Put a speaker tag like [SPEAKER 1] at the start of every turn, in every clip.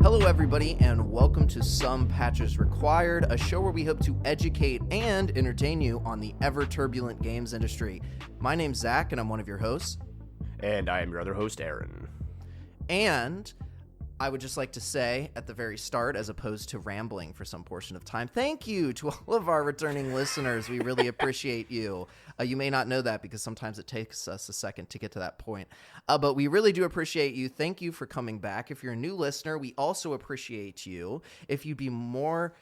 [SPEAKER 1] Hello, everybody, and welcome to Some Patches Required, a show where we hope to educate and entertain you on the ever-turbulent games industry. My name's Zach, and I'm one of your hosts.
[SPEAKER 2] And I am your other host, Aaron.
[SPEAKER 1] And I would just like to say at the very start, as opposed to rambling for some portion of time, thank you to all of our returning listeners. We really appreciate you. You may not know that because sometimes it takes us a second to get to that point. But we really do appreciate you. Thank you for coming back. If you're a new listener, we also appreciate you. If you'd be more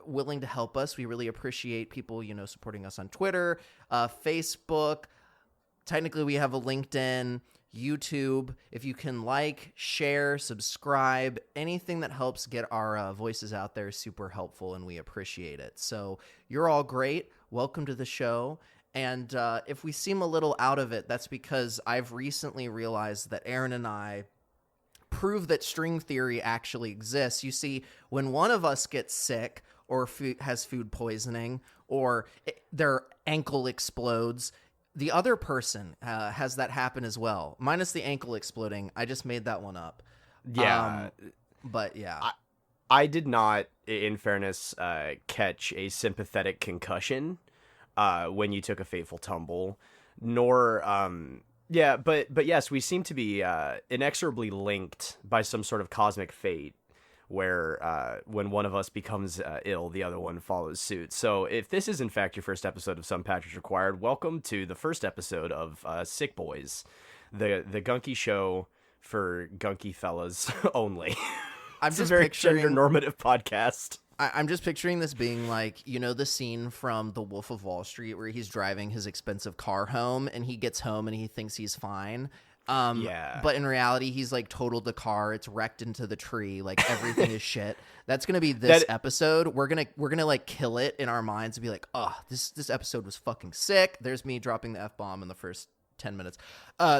[SPEAKER 1] willing to help us, we really appreciate people, supporting us on Twitter, Facebook. Technically, we have a LinkedIn, YouTube. If you can share, subscribe, anything that helps get our voices out there is super helpful, and we appreciate it. So you're all great. Welcome to the show. And if we seem a little out of it, that's because I've recently realized that Aaron and I prove that string theory actually exists. You see, when one of us gets sick or has food poisoning or their ankle explodes, the other person has that happen as well. Minus the ankle exploding. I just made that one up.
[SPEAKER 2] Yeah.
[SPEAKER 1] But yeah.
[SPEAKER 2] I did not, in fairness, catch a sympathetic concussion when you took a fateful tumble, nor, but yes, we seem to be inexorably linked by some sort of cosmic fate, where when one of us becomes ill, the other one follows suit. So if this is in fact your first episode of Some Patches Required, welcome to the first episode of Sick Boys, the gunky show for gunky fellas only.
[SPEAKER 1] I'm just
[SPEAKER 2] a very
[SPEAKER 1] picturing
[SPEAKER 2] gender-normative podcast.
[SPEAKER 1] I'm just picturing this being like, the scene from The Wolf of Wall Street where he's driving his expensive car home and he gets home and he thinks he's fine. But in reality, he's totaled the car. It's wrecked into the tree. Everything is shit. That's going to be this episode. We're going to kill it in our minds and be like, oh, this episode was fucking sick. There's me dropping the F-bomb in the first 10 minutes.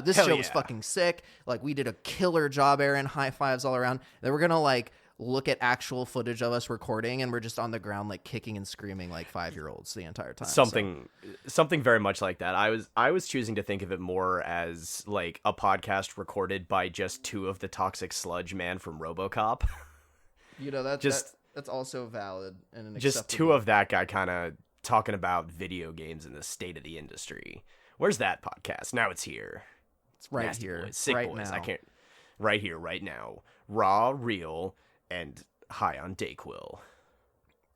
[SPEAKER 1] This show was fucking sick. We did a killer job, Aaron. High fives all around. Then we're going to look at actual footage of us recording, and we're just on the ground kicking and screaming like 5-year-olds the entire time.
[SPEAKER 2] Something very much like that. I was choosing to think of it more as a podcast recorded by just two of the toxic sludge man from RoboCop.
[SPEAKER 1] That's also valid and an
[SPEAKER 2] just two of that guy kind of talking about video games and the state of the industry. Where's that podcast? Now it's here.
[SPEAKER 1] It's right
[SPEAKER 2] Nasty
[SPEAKER 1] here.
[SPEAKER 2] Boys, Sick
[SPEAKER 1] right
[SPEAKER 2] Boys.
[SPEAKER 1] now.
[SPEAKER 2] I can't. Right here, right now. Raw, real, and high on Dayquil.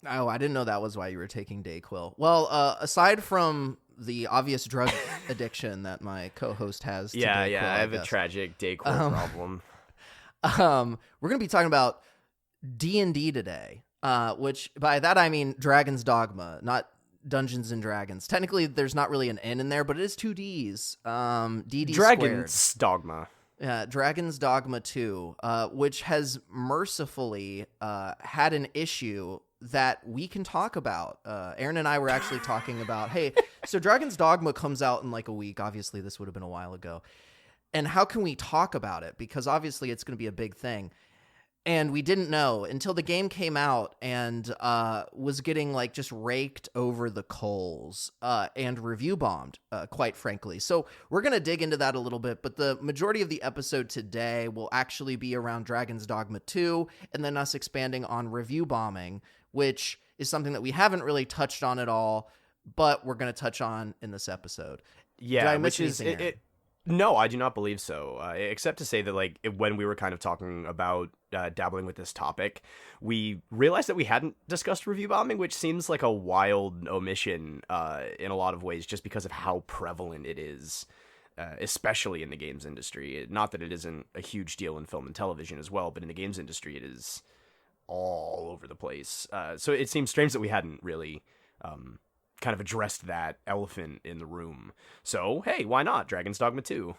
[SPEAKER 1] Oh, I didn't know that was why you were taking Dayquil. Well, aside from the obvious drug addiction that my co-host has to Dayquil,
[SPEAKER 2] I have a tragic Dayquil problem.
[SPEAKER 1] We're going to be talking about D&D today, which by that I mean Dragon's Dogma, not Dungeons and Dragons. Technically, there's not really an N in there, but it is 2 Ds. DD
[SPEAKER 2] Dragon's
[SPEAKER 1] squared.
[SPEAKER 2] Dogma.
[SPEAKER 1] Dragon's Dogma 2, which has mercifully had an issue that we can talk about. Aaron and I were actually talking about, hey, so Dragon's Dogma comes out in a week. Obviously, this would have been a while ago. And how can we talk about it? Because obviously it's going to be a big thing. And we didn't know until the game came out and was getting just raked over the coals and review bombed, quite frankly. So we're going to dig into that a little bit, but the majority of the episode today will actually be around Dragon's Dogma 2 and then us expanding on review bombing, which is something that we haven't really touched on at all, but we're going to touch on in this episode.
[SPEAKER 2] Yeah,
[SPEAKER 1] Did I miss anything, Aaron?
[SPEAKER 2] No, I do not believe so, except to say that, when we were kind of talking about dabbling with this topic, we realized that we hadn't discussed review bombing, which seems like a wild omission in a lot of ways, just because of how prevalent it is, especially in the games industry. Not that it isn't a huge deal in film and television as well, but in the games industry, it is all over the place. So it seems strange that we hadn't really kind of addressed that elephant in the room. So, hey, why not? Dragon's Dogma 2.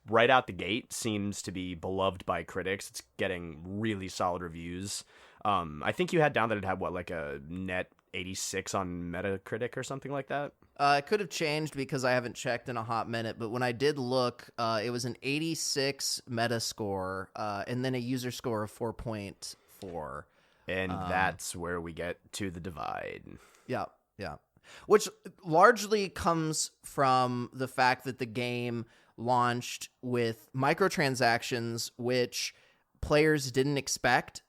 [SPEAKER 2] right out the gate seems to be beloved by critics. It's getting really solid reviews. I think you had down that it had like a net 86 on Metacritic or something like that.
[SPEAKER 1] It could have changed because I haven't checked in a hot minute, but when I did look, it was an 86 Metascore, and then a user score of 4.4.
[SPEAKER 2] And that's where we get to the divide.
[SPEAKER 1] Yeah. Which largely comes from the fact that the game launched with microtransactions, which players didn't expect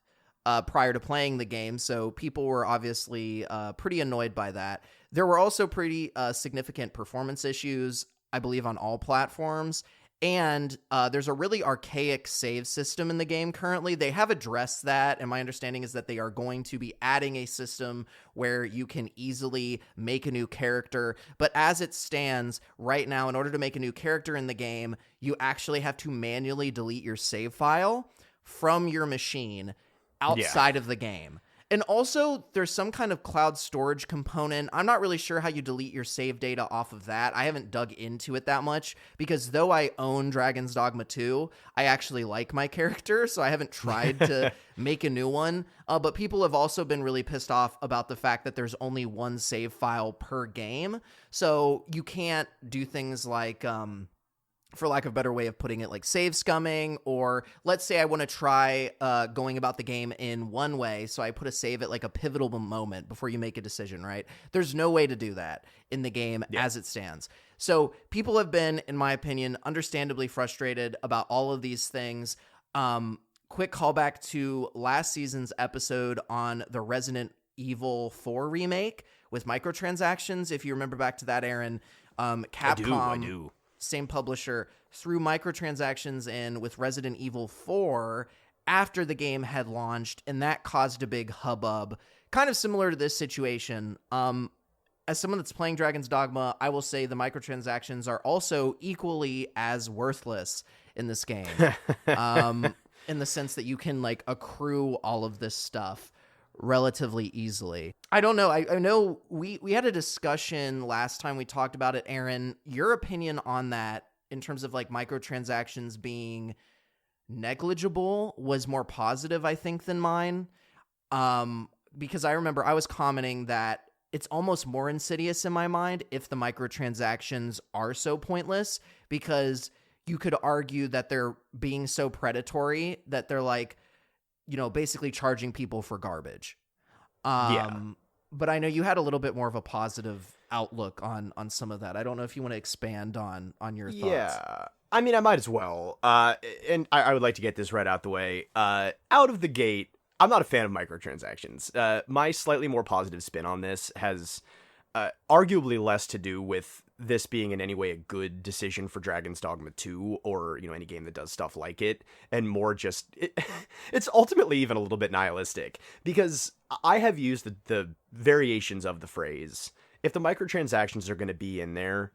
[SPEAKER 1] prior to playing the game. So people were obviously pretty annoyed by that. There were also pretty significant performance issues, I believe, on all platforms. And there's a really archaic save system in the game currently. They have addressed that, and my understanding is that they are going to be adding a system where you can easily make a new character. But as it stands right now, in order to make a new character in the game, you actually have to manually delete your save file from your machine outside of the game. And also, there's some kind of cloud storage component. I'm not really sure how you delete your save data off of that. I haven't dug into it that much because though I own Dragon's Dogma 2, I actually like my character, so I haven't tried to make a new one. But people have also been really pissed off about the fact that there's only one save file per game. So you can't do things like... for lack of a better way of putting it, like save scumming, or let's say I want to try going about the game in one way, so I put a save at like a pivotal moment before you make a decision, right? There's no way to do that in the game as it stands. So people have been, in my opinion, understandably frustrated about all of these things. Quick callback to last season's episode on the Resident Evil 4 remake with microtransactions. If you remember back to that, Aaron, Capcom...
[SPEAKER 2] I do.
[SPEAKER 1] Same publisher, threw microtransactions in with Resident Evil 4 after the game had launched, and that caused a big hubbub. Kind of similar to this situation. As someone that's playing Dragon's Dogma, I will say the microtransactions are also equally as worthless in this game. In the sense that you can like accrue all of this stuff relatively easily. I don't know. I know we had a discussion last time we talked about it, Aaron. Your opinion on that in terms of like microtransactions being negligible was more positive, I think, than mine. Because I remember I was commenting that it's almost more insidious in my mind if the microtransactions are so pointless, because you could argue that they're being so predatory that they're like, you know, basically charging people for garbage. But I know you had a little bit more of a positive outlook on some of that. I don't know if you want to expand on your thoughts.
[SPEAKER 2] Yeah, I mean, I might as well. And I would like to get this right out the way. Out of the gate, I'm not a fan of microtransactions. My slightly more positive spin on this has arguably less to do with this being in any way a good decision for Dragon's Dogma 2 or, you know, any game that does stuff like it, and more just it's ultimately even a little bit nihilistic, because I have used the variations of the phrase, if the microtransactions are going to be in there,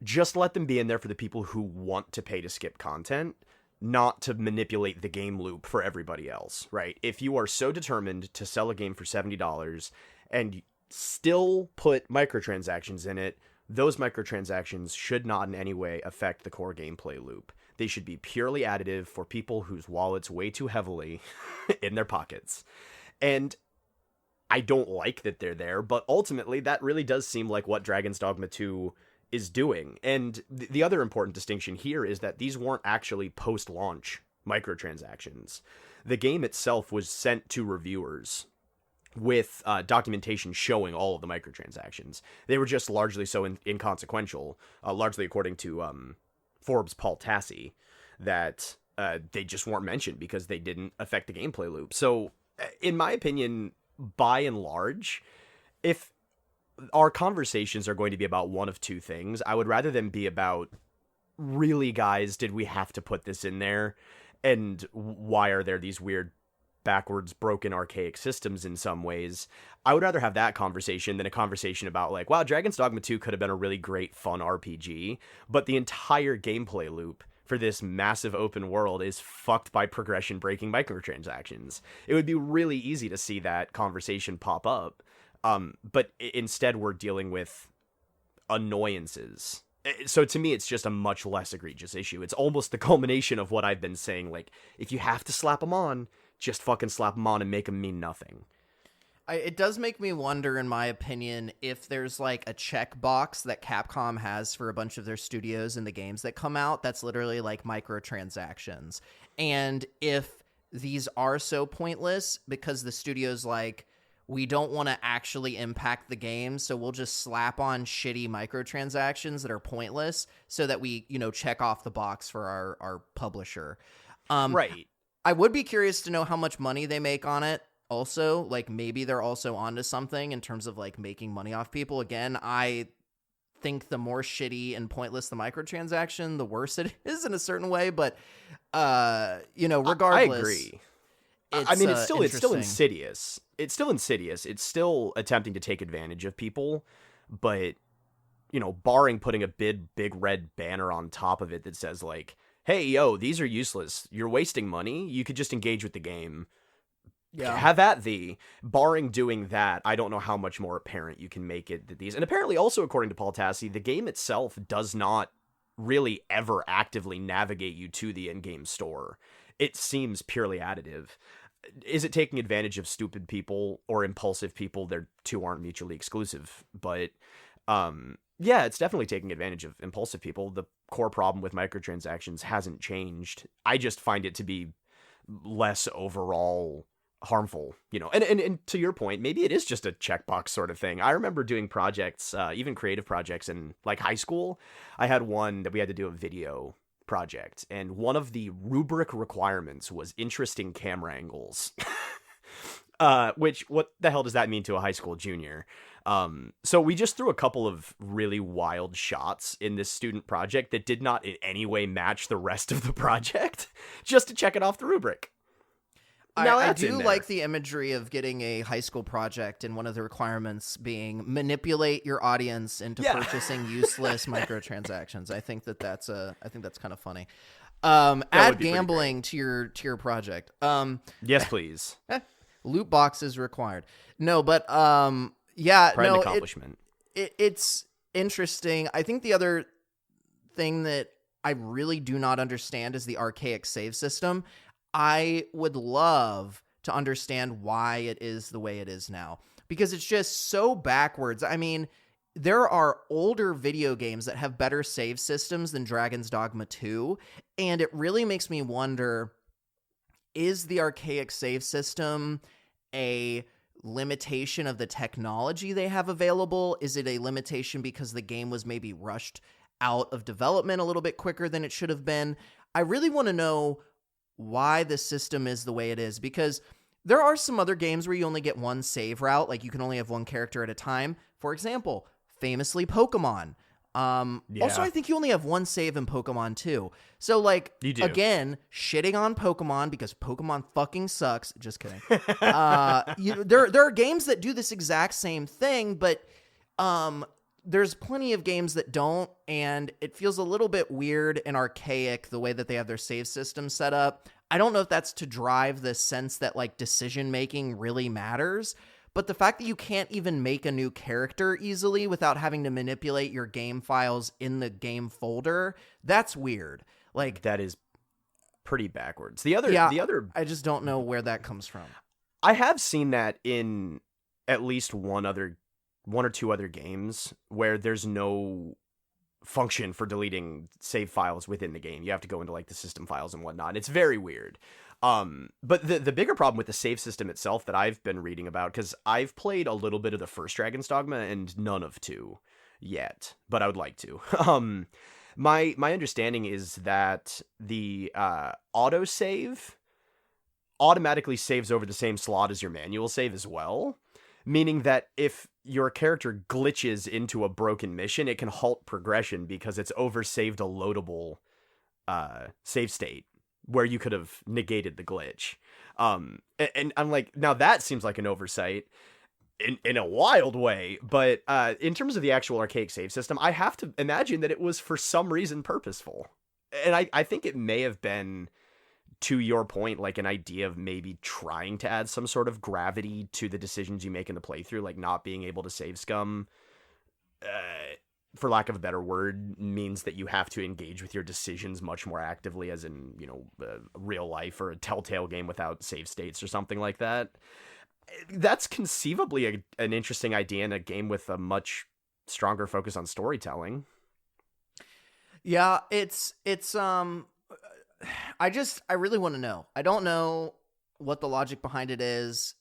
[SPEAKER 2] just let them be in there for the people who want to pay to skip content, not to manipulate the game loop for everybody else, right? If you are so determined to sell a game for $70 and still put microtransactions in it, those microtransactions should not in any way affect the core gameplay loop. They should be purely additive for people whose wallets weigh too heavily in their pockets. And I don't like that they're there, but ultimately that really does seem like what Dragon's Dogma 2 is doing. And the other important distinction here is that these weren't actually post-launch microtransactions. The game itself was sent to reviewers with documentation showing all of the microtransactions. They were just largely so inconsequential, largely according to Forbes' Paul Tassi, that they just weren't mentioned because they didn't affect the gameplay loop. So, in my opinion, by and large, if our conversations are going to be about one of two things, I would rather them be about, really, guys, did we have to put this in there? And why are there these weird backwards, broken, archaic systems in some ways? I would rather have that conversation than a conversation about like, wow, Dragon's Dogma 2 could have been a really great, fun RPG, but the entire gameplay loop for this massive open world is fucked by progression-breaking microtransactions. It would be really easy to see that conversation pop up, but instead we're dealing with annoyances So to me, it's just a much less egregious issue. It's almost the culmination of what I've been saying. Like, if you have to slap them on, just fucking slap them on and make them mean nothing.
[SPEAKER 1] It does make me wonder, in my opinion, if there's like a checkbox that Capcom has for a bunch of their studios in the games that come out that's literally like microtransactions. And if these are so pointless because the studio's like, we don't want to actually impact the game, so we'll just slap on shitty microtransactions that are pointless so that we, check off the box for our publisher.
[SPEAKER 2] Right.
[SPEAKER 1] I would be curious to know how much money they make on it. Also, like, maybe they're also onto something in terms of like making money off people. Again, I think the more shitty and pointless the microtransaction, the worse it is in a certain way. But regardless,
[SPEAKER 2] I agree. I mean, it's still insidious. It's still insidious. It's still attempting to take advantage of people, but barring putting a big red banner on top of it that says like, "Hey, yo, these are useless. You're wasting money. You could just engage with the game." Yeah. Have at thee. Barring doing that, I don't know how much more apparent you can make it that these... And apparently also, according to Paul Tassi, the game itself does not really ever actively navigate you to the in-game store. It seems purely additive. Is it taking advantage of stupid people or impulsive people? Their two aren't mutually exclusive. But, yeah, it's definitely taking advantage of impulsive people. The core problem with microtransactions hasn't changed. I just find it to be less overall harmful, and to your point, maybe it is just a checkbox sort of thing. I remember doing projects, even creative projects in like high school. I had one that we had to do a video project, and one of the rubric requirements was interesting camera angles. Which, what the hell does that mean to a high school junior? So we just threw a couple of really wild shots in this student project that did not in any way match the rest of the project, just to check it off the rubric.
[SPEAKER 1] I do like the imagery of getting a high school project and one of the requirements being manipulate your audience into purchasing useless microtransactions. I think that's kind of funny. Add gambling to your project.
[SPEAKER 2] Yes, please.
[SPEAKER 1] Loot boxes required. No, but
[SPEAKER 2] Pride and accomplishment.
[SPEAKER 1] It's interesting. I think the other thing that I really do not understand is the archaic save system. I would love to understand why it is the way it is now, because it's just so backwards. I mean, there are older video games that have better save systems than Dragon's Dogma 2, and it really makes me wonder, is the archaic save system a limitation of the technology they have available? Is it a limitation because the game was maybe rushed out of development a little bit quicker than it should have been? I really want to know why the system is the way it is, because there are some other games where you only get one save route, like you can only have one character at a time. For example, famously Pokemon. Also, I think you only have one save in Pokemon too. So, like, again, shitting on Pokemon because Pokemon fucking sucks. Just kidding. There are games that do this exact same thing, but there's plenty of games that don't, and it feels a little bit weird and archaic the way that they have their save system set up. I don't know if that's to drive the sense that like decision making really matters, but the fact that you can't even make a new character easily without having to manipulate your game files in the game folder, that's weird. Like,
[SPEAKER 2] that is pretty backwards. The other
[SPEAKER 1] I just don't know where that comes from.
[SPEAKER 2] I have seen that in at least one or two other games where there's no function for deleting save files within the game. You have to go into like the system files and whatnot. It's very weird. But the bigger problem with the save system itself that I've been reading about, because I've played a little bit of the first Dragon's Dogma and none of 2 yet, but I would like to. My understanding is that the autosave automatically saves over the same slot as your manual save as well, meaning that if your character glitches into a broken mission, it can halt progression because it's oversaved a loadable save state where you could have negated the glitch. And I'm like, now that seems like an oversight in a wild way, but in terms of the actual archaic save system, I have to imagine that it was for some reason purposeful. And I think it may have been, to your point, like an idea of maybe trying to add some sort of gravity to the decisions you make in the playthrough, like not being able to save scum. for lack of a better word, means that you have to engage with your decisions much more actively, as in, real life or a Telltale game without save states or something like that. That's conceivably an interesting idea in a game with a much stronger focus on storytelling.
[SPEAKER 1] Yeah, I really want to know. I don't know what the logic behind it is,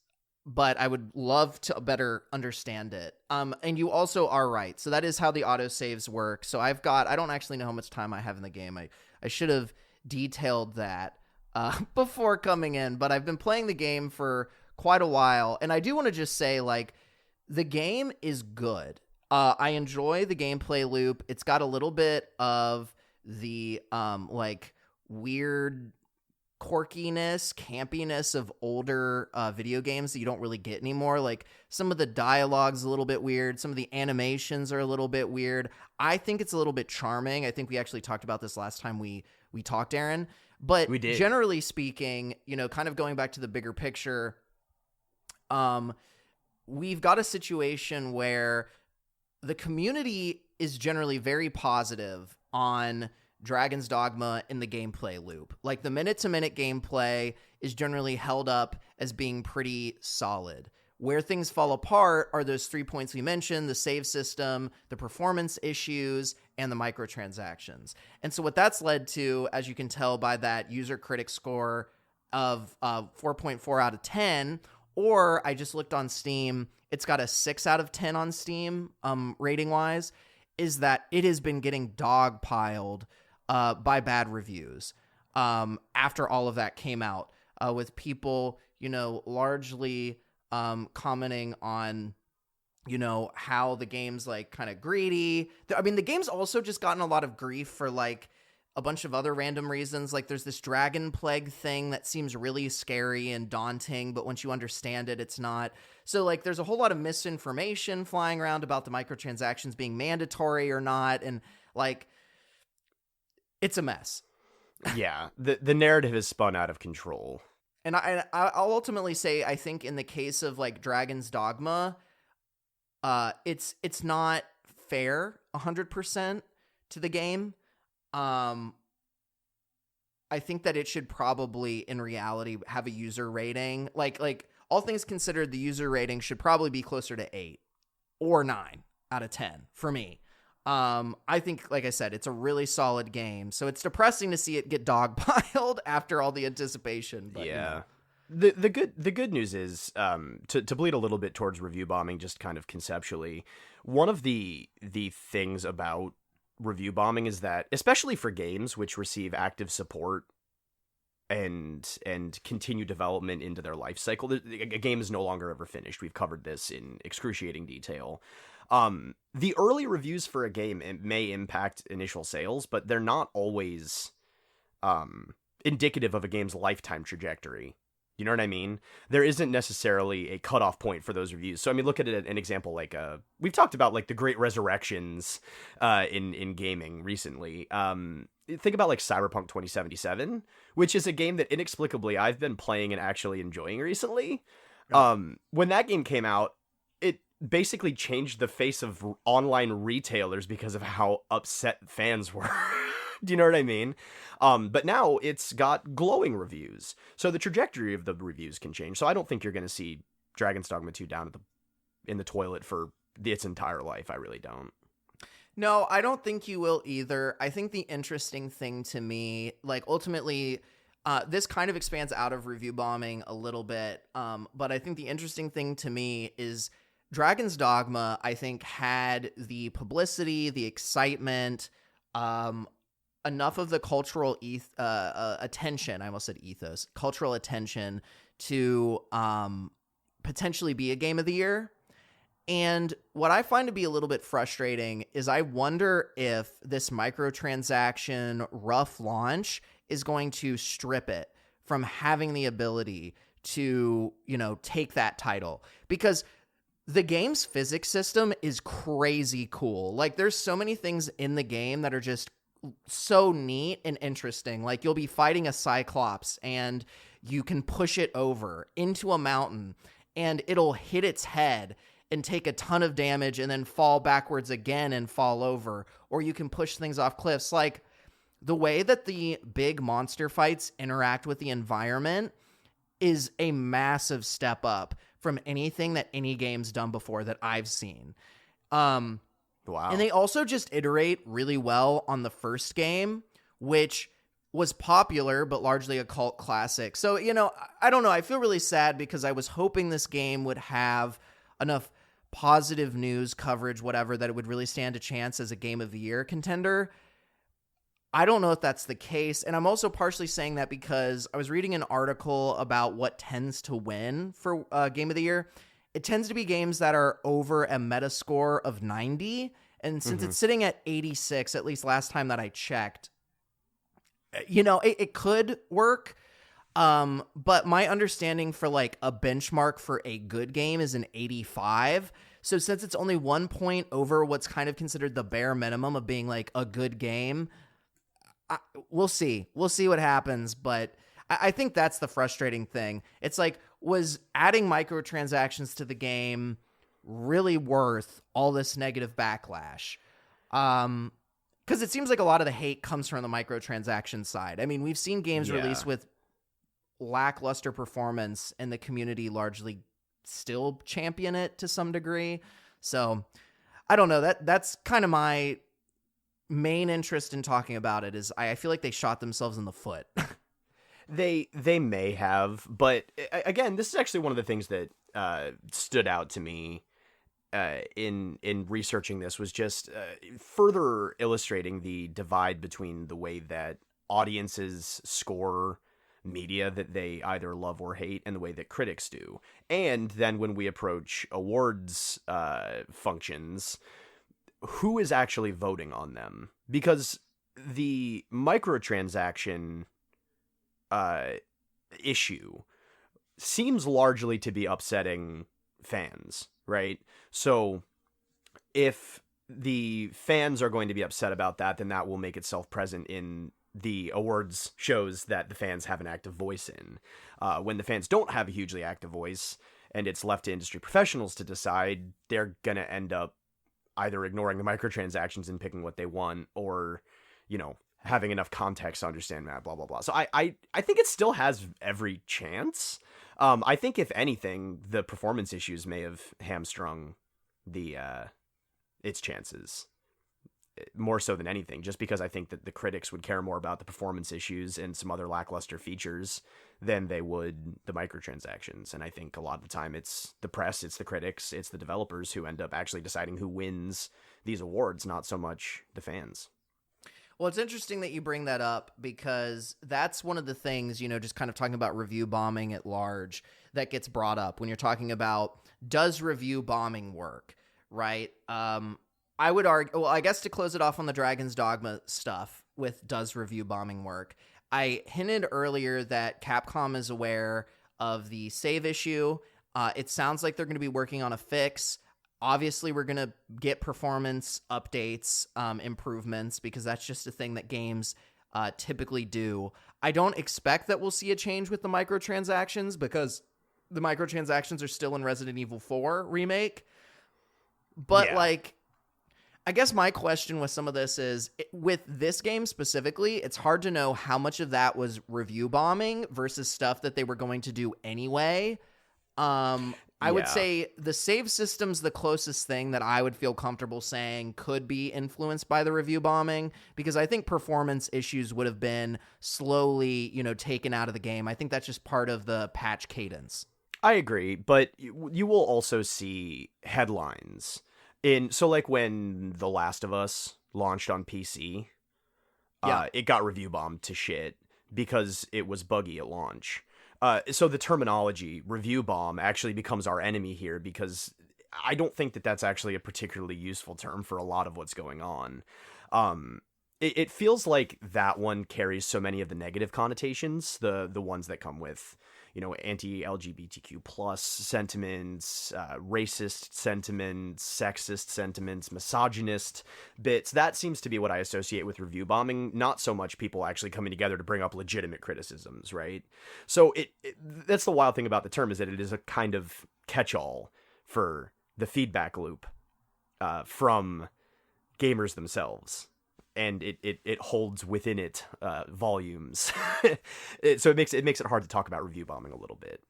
[SPEAKER 1] but I would love to better understand it. And you also are right. So that is how the autosaves work. So I don't actually know how much time I have in the game. I should have detailed that before coming in, but I've been playing the game for quite a while. And I do want to just say, like, the game is good. I enjoy the gameplay loop. It's got a little bit of the, weird quirkiness, campiness of older video games that you don't really get anymore. Like, some of the dialogue's a little bit weird. Some of the animations are a little bit weird. I think it's a little bit charming. I think we actually talked about this last time we talked, Aaron. But
[SPEAKER 2] we did.
[SPEAKER 1] Generally speaking, kind of going back to the bigger picture, we've got a situation where the community is generally very positive on Dragon's Dogma in the gameplay loop. Like, the minute-to-minute gameplay is generally held up as being pretty solid. Where things fall apart are those 3 points we mentioned: the save system, the performance issues, and the microtransactions. And so what that's led to, as you can tell by that user critic score of 4.4 out of 10, or I just looked on Steam, it's got a 6 out of 10 on Steam rating-wise, is that it has been getting dogpiled by bad reviews after all of that came out, with people, largely commenting on, how the game's like kind of greedy. I mean, the game's also just gotten a lot of grief for like a bunch of other random reasons. Like, there's this dragon plague thing that seems really scary and daunting, but once you understand it, it's not. So, like, there's a whole lot of misinformation flying around about the microtransactions being mandatory or not, and like, it's a mess.
[SPEAKER 2] Yeah, the narrative is spun out of control.
[SPEAKER 1] And I'll ultimately say, I think in the case of like Dragon's Dogma, it's not fair 100% to the game. I think that it should probably, in reality, have a user rating. Like all things considered, the user rating should probably be closer to 8 or 9 out of 10 for me. I think, like I said, it's a really solid game. So it's depressing to see it get dogpiled after all the anticipation. But,
[SPEAKER 2] yeah. The good news is, to bleed a little bit towards review bombing, just kind of conceptually, one of the things about review bombing is that, especially for games which receive active support and continue development into their life cycle, a game is no longer ever finished. We've covered this in excruciating detail. The early reviews for a game may impact initial sales, but they're not always indicative of a game's lifetime trajectory. You know what I mean? There isn't necessarily a cutoff point for those reviews. So, I mean, look at an example like we've talked about like the Great Resurrections in gaming recently. Think about like Cyberpunk 2077, which is a game that inexplicably I've been playing and actually enjoying recently. Right. When that game came out, it basically changed the face of online retailers because of how upset fans were. Do you know what I mean? But now it's got glowing reviews. So the trajectory of the reviews can change. So I don't think you're going to see Dragon's Dogma 2 down in the toilet for its entire life. I really don't.
[SPEAKER 1] No, I don't think you will either. I think the interesting thing to me, like, ultimately, this kind of expands out of review bombing a little bit. But I think the interesting thing to me is Dragon's Dogma, I think, had the publicity, the excitement, enough of the cultural attention, I almost said ethos, cultural attention to potentially be a game of the year. And what I find to be a little bit frustrating is I wonder if this microtransaction rough launch is going to strip it from having the ability to, take that title. Because the game's physics system is crazy cool. Like, there's so many things in the game that are just so neat and interesting. Like, you'll be fighting a Cyclops and you can push it over into a mountain and it'll hit its head and take a ton of damage and then fall backwards again and fall over, or you can push things off cliffs. Like, the way that the big monster fights interact with the environment is a massive step up from anything that any game's done before that I've seen.
[SPEAKER 2] Wow.
[SPEAKER 1] And they also just iterate really well on the first game, which was popular, but largely a cult classic. So, I don't know. I feel really sad because I was hoping this game would have enough positive news coverage, whatever, that it would really stand a chance as a Game of the Year contender. I don't know if that's the case. And I'm also partially saying that because I was reading an article about what tends to win for Game of the Year. It tends to be games that are over a Metascore of 90. And since it's sitting at 86, at least last time that I checked, it could work. But my understanding for like a benchmark for a good game is an 85. So since it's only 1 point over what's kind of considered the bare minimum of being like a good game, we'll see. We'll see what happens. But I think that's the frustrating thing. It's like, was adding microtransactions to the game really worth all this negative backlash? Because it seems like a lot of the hate comes from the microtransaction side. I mean, we've seen games released with lackluster performance, and the community largely still champion it to some degree. So I don't know. That's kind of my main interest in talking about it. Is I feel like they shot themselves in the foot.
[SPEAKER 2] They may have, but again, this is actually one of the things that stood out to me in researching this, was just further illustrating the divide between the way that audiences score media that they either love or hate and the way that critics do. And then when we approach awards functions, who is actually voting on them? Because the microtransaction issue seems largely to be upsetting fans, right? So if the fans are going to be upset about that, then that will make itself present in the awards shows that the fans have an active voice in. When the fans don't have a hugely active voice and it's left to industry professionals to decide, they're going to end up either ignoring the microtransactions and picking what they want, or, having enough context to understand that, blah, blah, blah. So I think it still has every chance. I think if anything, the performance issues may have hamstrung its chances more so than anything, just because I think that the critics would care more about the performance issues and some other lackluster features than they would the microtransactions. And I think a lot of the time it's the press, it's the critics, it's the developers who end up actually deciding who wins these awards, not so much the fans.
[SPEAKER 1] Well, it's interesting that you bring that up, because that's one of the things, just kind of talking about review bombing at large, that gets brought up when you're talking about, does review bombing work, right? I would argue, well, I guess to close it off on the Dragon's Dogma stuff with does review bombing work, I hinted earlier that Capcom is aware of the save issue. It sounds like they're going to be working on a fix. Obviously, we're going to get performance updates, improvements, because that's just a thing that games typically do. I don't expect that we'll see a change with the microtransactions, because the microtransactions are still in Resident Evil 4 Remake. But, I guess my question with some of this is, with this game specifically, it's hard to know how much of that was review bombing versus stuff that they were going to do anyway. I would say the save system's the closest thing that I would feel comfortable saying could be influenced by the review bombing, because I think performance issues would have been slowly, taken out of the game. I think that's just part of the patch cadence.
[SPEAKER 2] I agree, but you will also see headlines so like when The Last of Us launched on PC, it got review bombed to shit because it was buggy at launch. So the terminology review bomb actually becomes our enemy here, because I don't think that that's actually a particularly useful term for a lot of what's going on. It feels like that one carries so many of the negative connotations, the ones that come with, anti-LGBTQ plus sentiments, racist sentiments, sexist sentiments, misogynist bits. That seems to be what I associate with review bombing, not so much people actually coming together to bring up legitimate criticisms, right? So that's the wild thing about the term, is that it is a kind of catch-all for the feedback loop from gamers themselves, and it holds within it volumes. So it makes it hard to talk about review bombing a little bit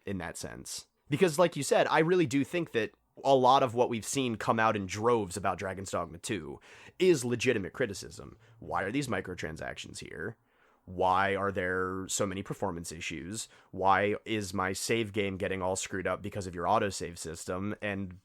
[SPEAKER 2] in that sense, because like you said, I really do think that a lot of what we've seen come out in droves about Dragon's Dogma 2 is legitimate criticism. Why are these microtransactions here? Why are there so many performance issues? Why is my save game getting all screwed up because of your autosave system? And,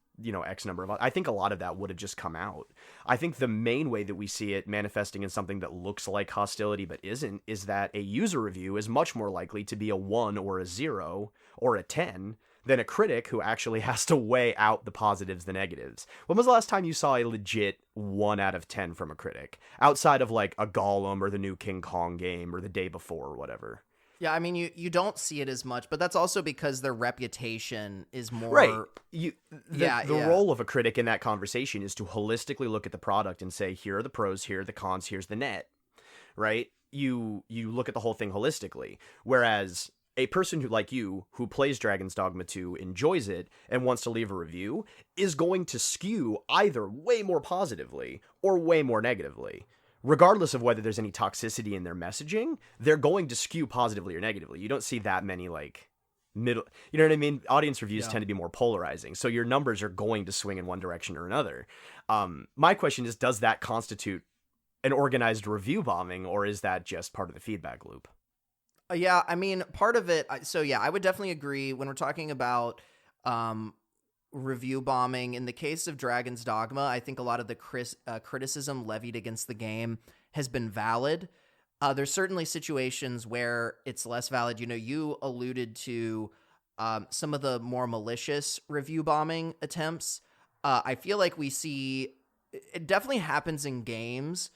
[SPEAKER 2] X number of... I think a lot of that would have just come out. I think the main way that we see it manifesting in something that looks like hostility but isn't is that a user review is much more likely to be a 1 or a 0 or a 10 than a critic who actually has to weigh out the positives, the negatives. When was the last time you saw a legit 1 out of 10 from a critic? Outside of like a Gollum or the new King Kong game or the day before or whatever.
[SPEAKER 1] Yeah, I mean, you don't see it as much, but that's also because their reputation is more...
[SPEAKER 2] Right. The role of a critic in that conversation is to holistically look at the product and say, here are the pros, here are the cons, here's the net. Right? You look at the whole thing holistically. Whereas a person who plays Dragon's Dogma 2, enjoys it, and wants to leave a review, is going to skew either way more positively or way more negatively. Regardless of whether there's any toxicity in their messaging, they're going to skew positively or negatively. You don't see that many, middle... You know what I mean? Audience reviews tend to be more polarizing, so your numbers are going to swing in one direction or another. My question is, does that constitute an organized review bombing, or is that just part of the feedback loop?
[SPEAKER 1] Yeah, I mean, part of it... So, yeah, I would definitely agree when we're talking about review bombing. In the case of Dragon's Dogma, I think a lot of the criticism levied against the game has been valid. There's certainly situations where it's less valid. You alluded to some of the more malicious review bombing attempts. I feel like we see... It definitely happens in games,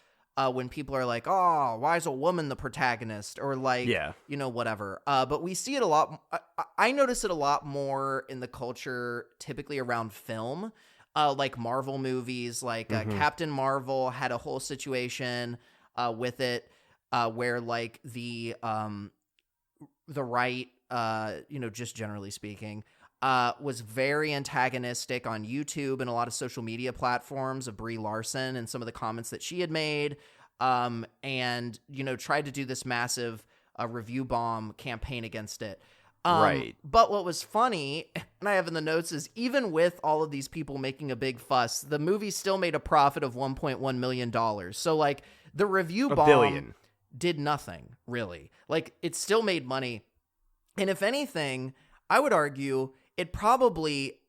[SPEAKER 1] when people are like, oh, why is a woman the protagonist? Or whatever. But we see it a lot. I notice it a lot more in the culture, typically around film, like Marvel movies, like Captain Marvel had a whole situation with it where like the right, just generally speaking, was very antagonistic on YouTube and a lot of social media platforms of Brie Larson and some of the comments that she had made, and, tried to do this massive review bomb campaign against it.
[SPEAKER 2] Right.
[SPEAKER 1] But what was funny, and I have in the notes, is even with all of these people making a big fuss, the movie still made a profit of $1.1 million. So, like, the review bomb did nothing, really. Like, it still made money. And if anything, I would argue... it probably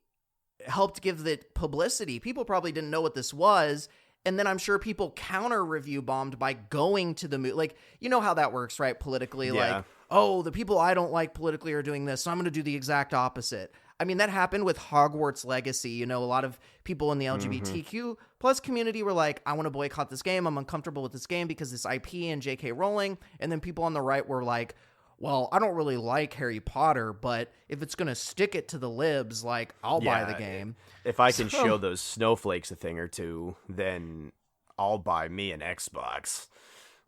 [SPEAKER 1] helped give it publicity. People probably didn't know what this was. And then I'm sure people counter review bombed by going to the movie. Like, you know how that works, right? Politically, like, oh, the people I don't like politically are doing this, so I'm going to do the exact opposite. I mean, that happened with Hogwarts Legacy. A lot of people in the LGBTQ plus community were like, I want to boycott this game. I'm uncomfortable with this game because this IP and J.K. Rowling. And then people on the right were like, well, I don't really like Harry Potter, but if it's going to stick it to the libs, like, I'll buy the game.
[SPEAKER 2] If I can show those snowflakes a thing or two, then I'll buy me an Xbox.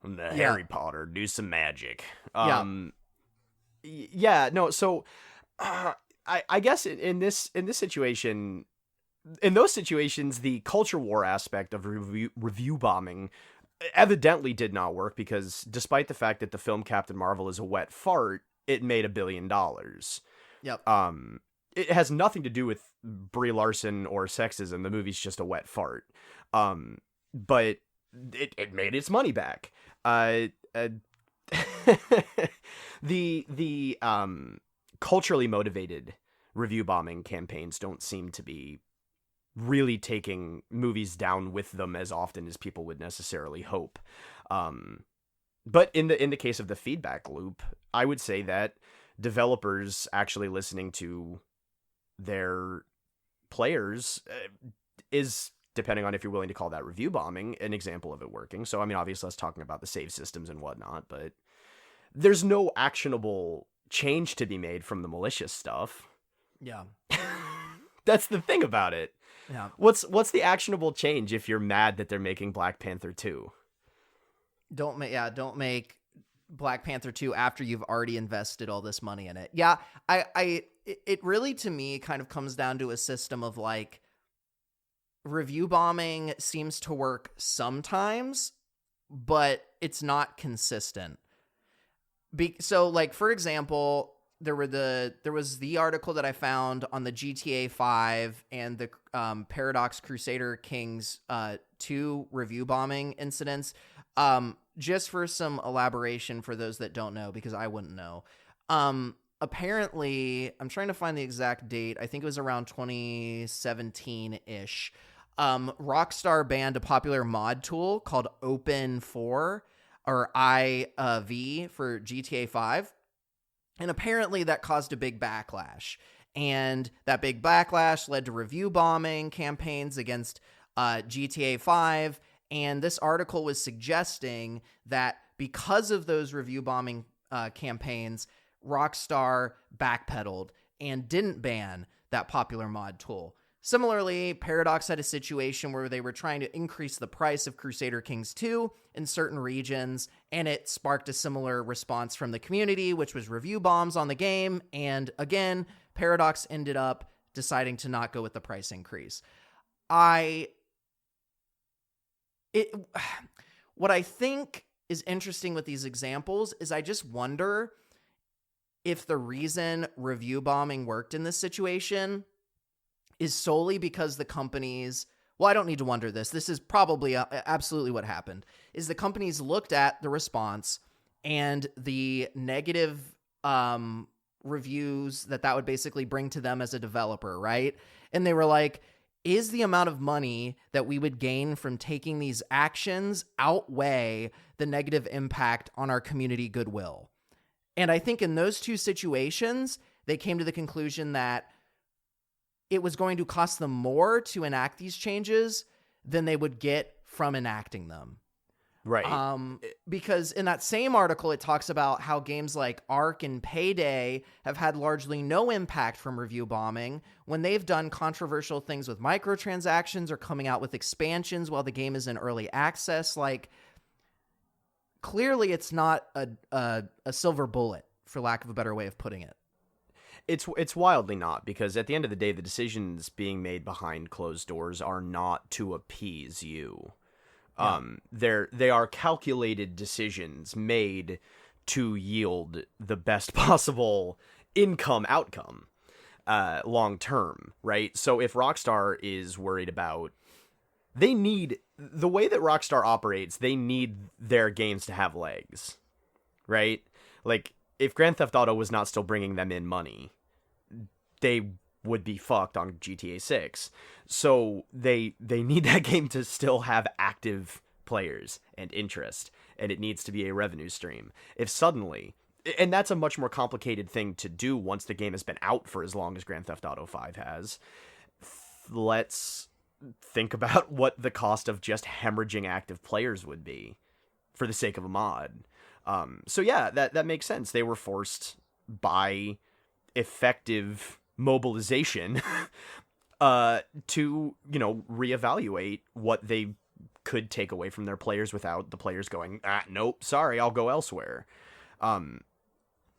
[SPEAKER 2] And the Harry Potter, do some magic. So I guess in this situation, in those situations, the culture war aspect of review bombing evidently did not work, because despite the fact that the film Captain Marvel is a wet fart, it made $1 billion.
[SPEAKER 1] Yep.
[SPEAKER 2] It has nothing to do with Brie Larson or sexism. The movie's just a wet fart. But it made its money back. The culturally motivated review bombing campaigns don't seem to be really taking movies down with them as often as people would necessarily hope. But in the case of the feedback loop, I would say that developers actually listening to their players is, depending on if you're willing to call that review bombing, an example of it working. So, I mean, obviously, us talking about the save systems and whatnot, but there's no actionable change to be made from the malicious stuff.
[SPEAKER 1] Yeah.
[SPEAKER 2] That's the thing about it.
[SPEAKER 1] Yeah.
[SPEAKER 2] What's the actionable change if you're mad that they're making Black Panther 2?
[SPEAKER 1] Don't make Black Panther 2 after you've already invested all this money in it. Yeah, I it really, to me, kind of comes down to a system of like, review bombing seems to work sometimes, but it's not consistent. So, like, for example, there was the article that I found on the GTA 5 and the Paradox Crusader Kings 2 review bombing incidents. Just for some elaboration for those that don't know, because I wouldn't know. Apparently, I'm trying to find the exact date. I think it was around 2017-ish. Rockstar banned a popular mod tool called Open4 or IV for GTA 5. And apparently that caused a big backlash. And that big backlash led to review bombing campaigns against GTA 5. And this article was suggesting that because of those review bombing campaigns, Rockstar backpedaled and didn't ban that popular mod tool. Similarly, Paradox had a situation where they were trying to increase the price of Crusader Kings 2 in certain regions, and it sparked a similar response from the community, which was review bombs on the game. And again, Paradox ended up deciding to not go with the price increase. What I think is interesting with these examples is I just wonder if the reason review bombing worked in this situation is solely because the companies, well, I don't need to wonder this. This is probably absolutely what happened, is the companies looked at the response and the negative reviews that would basically bring to them as a developer, right? And they were like, is the amount of money that we would gain from taking these actions outweigh the negative impact on our community goodwill? And I think in those two situations, they came to the conclusion that it was going to cost them more to enact these changes than they would get from enacting them.
[SPEAKER 2] Right.
[SPEAKER 1] Because in that same article, it talks about how games like Ark and Payday have had largely no impact from review bombing when they've done controversial things with microtransactions or coming out with expansions while the game is in early access. Like, clearly it's not a silver bullet, for lack of a better way of putting it.
[SPEAKER 2] It's wildly not, because at the end of the day, the decisions being made behind closed doors are not to appease you. Yeah. They are calculated decisions made to yield the best possible outcome long term, right? So if Rockstar is worried about, the way that Rockstar operates, they need their games to have legs, right? Like, if Grand Theft Auto was not still bringing them in money, they would be fucked on GTA 6. So they need that game to still have active players and interest, and it needs to be a revenue stream. If suddenly, and that's a much more complicated thing to do once the game has been out for as long as Grand Theft Auto 5 has, let's think about what the cost of just hemorrhaging active players would be for the sake of a mod. So yeah, that makes sense. They were forced by effective mobilization to, reevaluate what they could take away from their players without the players going, nope, sorry, I'll go elsewhere.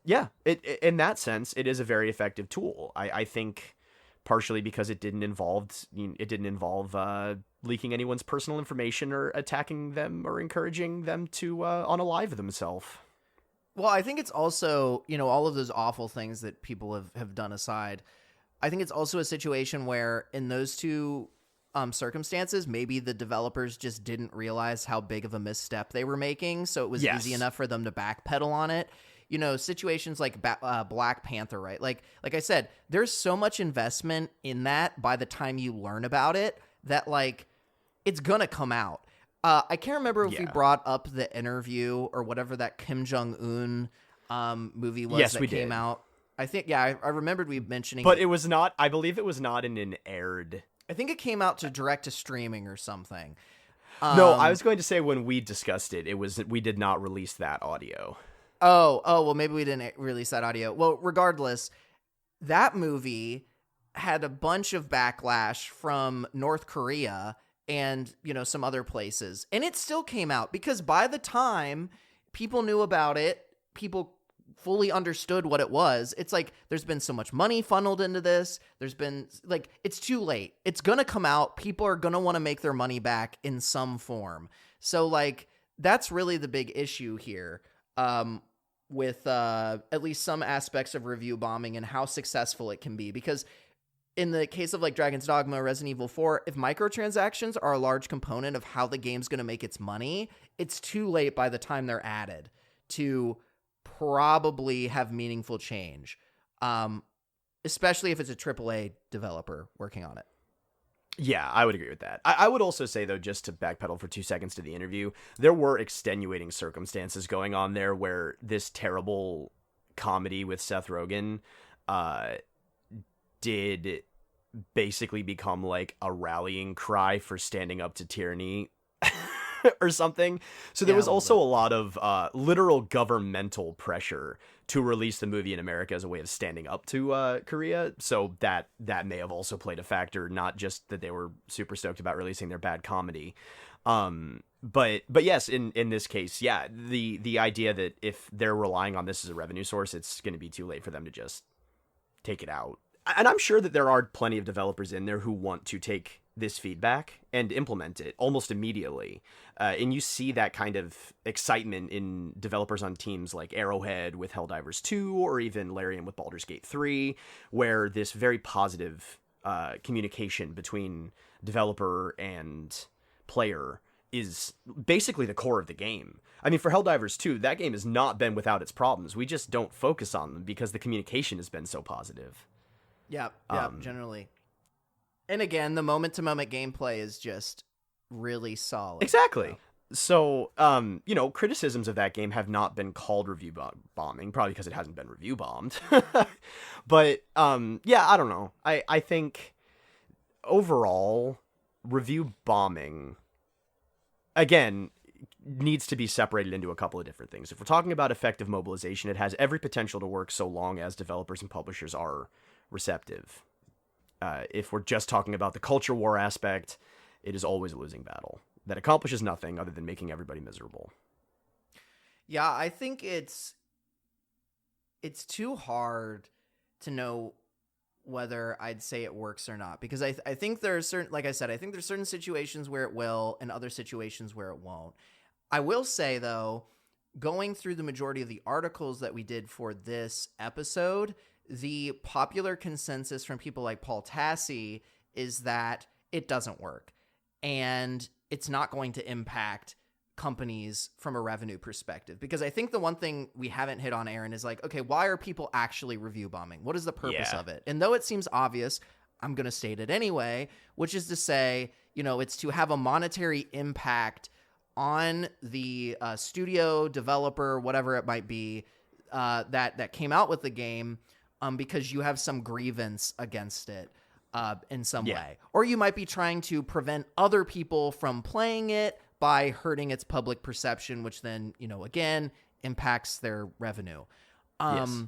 [SPEAKER 2] Yeah, in that sense, it is a very effective tool. I think partially because it didn't involve leaking anyone's personal information or attacking them or encouraging them to unalive themselves.
[SPEAKER 1] Well, I think it's also, all of those awful things that people have done aside, I think it's also a situation where in those two circumstances, maybe the developers just didn't realize how big of a misstep they were making, so it was easy enough for them to backpedal on it. Situations like Black Panther, right? Like I said, there's so much investment in that by the time you learn about it that, like, it's gonna come out. I can't remember if we brought up the interview or whatever that Kim Jong-un movie was that came out. I think, I remembered we mentioning
[SPEAKER 2] but it was not, I believe it was not in an aired.
[SPEAKER 1] I think it came out to direct to streaming or something.
[SPEAKER 2] No, I was going to say when we discussed it, we did not release that audio.
[SPEAKER 1] Oh, well, maybe we didn't release that audio. Well, regardless, that movie had a bunch of backlash from North Korea and, some other places. And it still came out because by the time people knew about it, people fully understood what it was. It's like there's been so much money funneled into this. There's been like, it's too late. It's going to come out. People are going to want to make their money back in some form. So like that's really the big issue here with at least some aspects of review bombing and how successful it can be. Because in the case of like Dragon's Dogma, Resident Evil 4, if microtransactions are a large component of how the game's going to make its money, it's too late by the time they're added to probably have meaningful change, especially if it's a AAA developer working on it.
[SPEAKER 2] Yeah, I would agree with that. I would also say, though, just to backpedal for 2 seconds to the interview, there were extenuating circumstances going on there where this terrible comedy with Seth Rogen did basically become like a rallying cry for standing up to tyranny or something. So there was also a lot of literal governmental pressure to release the movie in America as a way of standing up to Korea. So that may have also played a factor, not just that they were super stoked about releasing their bad comedy. But yes, in this case, yeah, the idea that if they're relying on this as a revenue source, it's going to be too late for them to just take it out. And I'm sure that there are plenty of developers in there who want to take this feedback and implement it almost immediately. And you see that kind of excitement in developers on teams like Arrowhead with Helldivers 2 or even Larian with Baldur's Gate 3, where this very positive communication between developer and player is basically the core of the game. I mean, for Helldivers 2, that game has not been without its problems. We just don't focus on them because the communication has been so positive.
[SPEAKER 1] Yeah, generally. And again, the moment-to-moment gameplay is just really solid.
[SPEAKER 2] Exactly. So, criticisms of that game have not been called review bombing, probably because it hasn't been review bombed. But, I don't know. I think overall, review bombing, again, needs to be separated into a couple of different things. If we're talking about effective mobilization, it has every potential to work so long as developers and publishers are receptive. If we're just talking about the culture war aspect, it is always a losing battle that accomplishes nothing other than making everybody miserable.
[SPEAKER 1] Yeah, I think it's too hard to know whether I'd say it works or not, because I think there are certain, like I said, I think there's certain situations where it will and other situations where it won't. I will say, though, going through the majority of the articles that we did for this episode, the popular consensus from people like Paul Tassi is that it doesn't work and it's not going to impact companies from a revenue perspective. Because I think the one thing we haven't hit on, Aaron, is like, okay, why are people actually review bombing? What is the purpose of it? And though it seems obvious, I'm going to state it anyway, which is to say, it's to have a monetary impact on the studio, developer, whatever it might be, that came out with the game, because you have some grievance against it in some way. Or you might be trying to prevent other people from playing it by hurting its public perception, which then, again, impacts their revenue.
[SPEAKER 2] Yes.